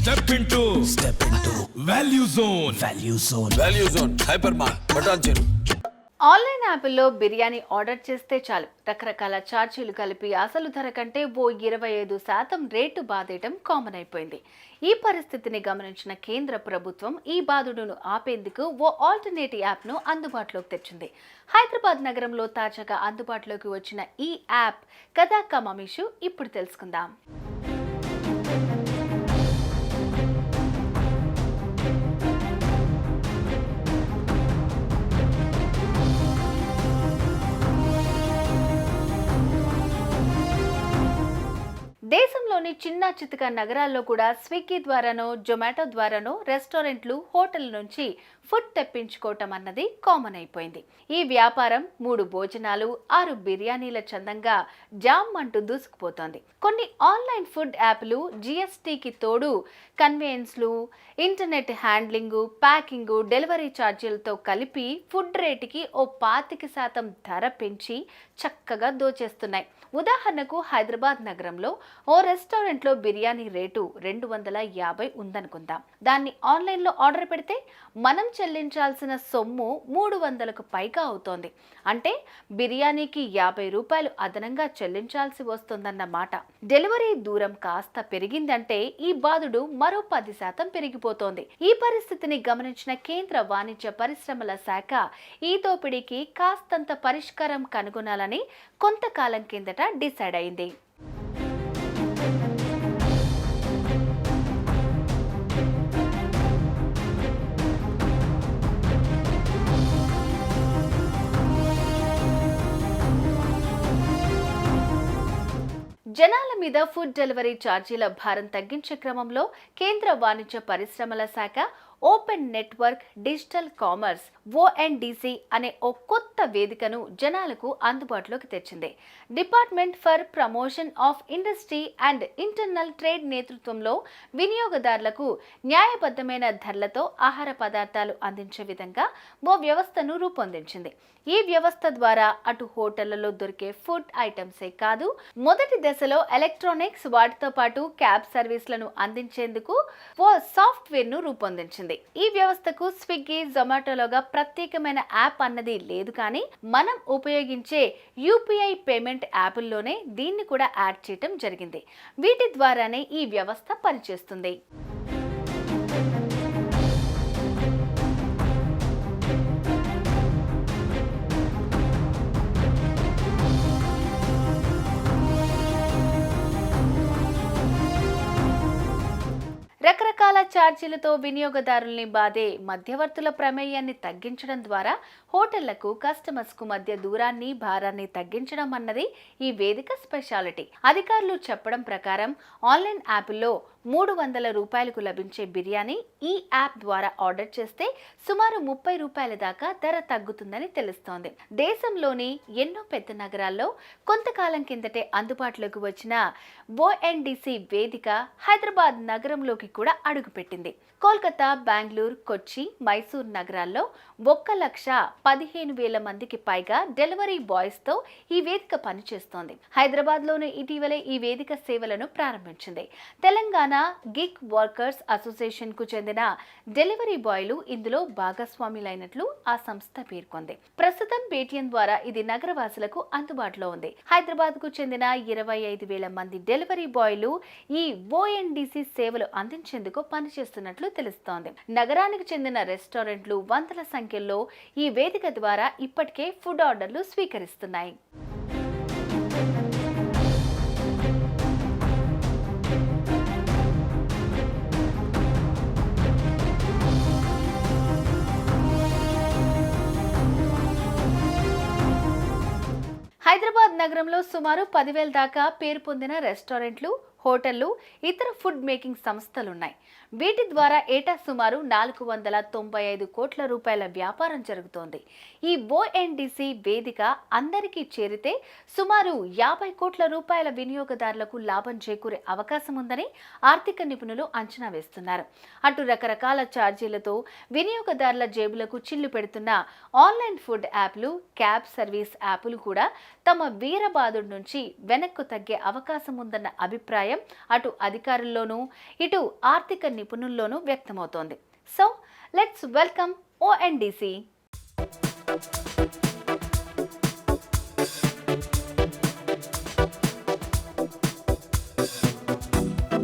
Step into Value Zone. Value zone hyper mart బటాన్ చెరు. Online యాప్ల్లో biryani order చేస్తే చాలు రకరకాల ఛార్జీలు కలిపి అసలు ధర కంటే ఓ 25% రేటు బాధేయడం కామన్ అయిపోయింది. ఈ పరిస్థితిని గమనించిన కేంద్ర ప్రభుత్వం ఈ బాధుడును ఆపేందుకు ఓ ఆల్టర్నేటివ్ యాప్ను అందుబాటులోకి తెచ్చింది. హైదరాబాద్ నగరంలో తాజాగా అందుబాటులోకి వచ్చిన ఈ యాప్ కథా కమమిషు ఇప్పుడు తెలుసుకుందాం. దేశంలోని చిన్న చితక నగరాల్లో కూడా స్విగ్గీ ద్వారానో జొమాటో ద్వారానో రెస్టారెంట్లు హోటళ్ల నుంచి ఫుడ్ తెప్పించుకోవటం అన్నది కామన్ అయిపోయింది. ఈ వ్యాపారం 3 భోజనాలు 6 బిర్యానీల చందంగా జామ్ అంటూ దూసుకుపోతోంది. కొన్ని ఆన్లైన్ ఫుడ్ యాప్లు జిఎస్టీకి తోడు కన్వీనియన్స్లు, ఇంటర్నెట్ హ్యాండ్లింగ్, ప్యాకింగ్, డెలివరీ ఛార్జీలతో కలిపి ఫుడ్ రేటుకి ఓ 25% ధర పెంచి చక్కగా దోచేస్తున్నాయి. ఉదాహరణకు హైదరాబాద్ నగరంలో ఓ రెస్టారెంట్లో బిర్యానీ రేటు 250 ఉందనుకుందాం. దాన్ని ఆన్లైన్లో ఆర్డర్ పెడితే మనం చెల్లించాల్సిన సొమ్ము 300కు పైగా అవుతోంది. అంటే బిర్యానీకి 50 రూపాయలు అదనంగా చెల్లించాల్సి వస్తుందన్నమాట. డెలివరీ దూరం కాస్త పెరిగిందంటే ఈ బాధుడు మరో 10% పెరిగిపోతోంది. ఈ పరిస్థితిని గమనించిన కేంద్ర వాణిజ్య పరిశ్రమల శాఖ ఈ దోపిడీకి కాస్తంత పరిష్కారం కనుగొనాలని కొంతకాలం కిందట డిసైడ్ అయింది. జనాల మీద ఫుడ్ డెలివరీ ఛార్జీల భారం తగ్గించే క్రమంలో కేంద్ర వాణిజ్య పరిశ్రమల శాఖ open network digital commerce ONDC అనే ఓ కొత్త వేదికను జనాలకు అందుబాటులోకి తెచ్చింది. Department for promotion of industry and internal trade నేతృత్వంలో వినియోగదారులకు న్యాయబద్ధమైన ధరలతో ఆహార పదార్థాలు అందించే విధంగా ఓ వ్యవస్థను రూపొందించింది. ఈ వ్యవస్థ ద్వారా అటు హోటళ్లలో దొరికే ఫుడ్ ఐటమ్సే కాదు, మొదటి దశలో ఎలక్ట్రానిక్స్ వాటితో పాటు క్యాబ్ సర్వీసులను అందించేందుకు ఓ సాఫ్ట్వేర్ను రూపొందించింది. ఈ వ్యవస్థకు స్విగ్గీ, జొమాటోలోగా ప్రత్యేకమైన యాప్ అన్నది లేదు, కానీ మనం ఉపయోగించే యూపీఐ పేమెంట్ యాప్ల్లోనే దీన్ని కూడా యాడ్ చేయటం జరిగింది. వీటి ద్వారానే ఈ వ్యవస్థ పనిచేస్తుంది. రకరకాల ఛార్జీలతో వినియోగదారుల్ని బాధే మధ్యవర్తుల ప్రమేయాన్ని తగ్గించడం ద్వారా హోటళ్లకు, కస్టమర్స్కు మధ్య దూరాన్ని, భారాన్ని తగ్గించడం అన్నది ఈ వేదిక స్పెషాలిటీ. అధికారులు చెప్పడం ప్రకారం ఆన్లైన్ యాప్ల్లో 300 రూపాయలకు లభించే బిర్యానీ ఈ యాప్ ద్వారా ఆర్డర్ చేస్తే సుమారు 30 రూపాయల దాకా ధర తగ్గుతుందని తెలుస్తోంది. దేశంలోని ఎన్నో పెద్ద నగరాల్లో కొంతకాలం కిందటే అందుబాటులోకి వచ్చిన ఓఎన్డిసి వేదిక హైదరాబాద్ నగరంలోకి కూడా అడుగుపెట్టింది. కోల్కతా, బెంగళూరు, కొచ్చి, మైసూర్ నగరాల్లో 1,15,000 మందికి పైగా డెలివరీ బాయ్స్ తో ఈ వేదిక పనిచేస్తోంది. హైదరాబాద్ లోనే ఇటీవలే ఈ వేదిక సేవలను ప్రారంభించింది. తెలంగాణ గిగ్ వర్కర్స్ అసోసియేషన్ కు చెందిన డెలివరీ బాయ్లు ఇందులో భాగస్వాములైనట్లు ఆ సంస్థ పేర్కొంది. ప్రస్తుతం పేటీఎం ద్వారా ఇది నగరవాసులకు అందుబాటులో ఉంది. హైదరాబాద్ కు చెందిన 25,000 మంది డెలివరీ బాయ్లు ఈ ఓఎన్డిసి సేవలు అందించేందుకు పనిచేస్తున్నట్లు తెలుస్తోంది. నగరానికి చెందిన రెస్టారెంట్లు వందల సంఖ్యలో ఈ వేదిక ద్వారా ఇప్పటికే ఫుడ్ ఆర్డర్లు స్వీకరిస్తున్నాయి. హైదరాబాద్ నగరంలో సుమారు 10,000 దాకా పేరు పొందిన రెస్టారెంట్లు, హోటళ్లు, ఇతర ఫుడ్ మేకింగ్ సంస్థలున్నాయి. వీటి ద్వారా ఏటా సుమారు 495 కోట్ల రూపాయల వ్యాపారం జరుగుతోంది. ఈ ఓఎన్డిసి వేదిక అందరికీ చేరితే సుమారు 50 కోట్ల రూపాయల వినియోగదారులకు లాభం చేకూరే అవకాశం ఉందని ఆర్థిక నిపుణులు అంచనా వేస్తున్నారు. అటు రకరకాల ఛార్జీలతో వినియోగదారుల జేబులకు చిల్లు పెడుతున్న ఆన్లైన్ ఫుడ్ యాప్లు, క్యాబ్ సర్వీస్ యాప్లు కూడా తమ వీరబాదుడి నుంచి వెనక్కు తగ్గే అవకాశం ఉందన్న అభిప్రాయం అభిప్రాయం అటు అధికారుల్లోనూ ఇటు ఆర్థిక నిపుణుల్లోనూ వ్యక్తమవుతోంది. So let's welcome ONDC.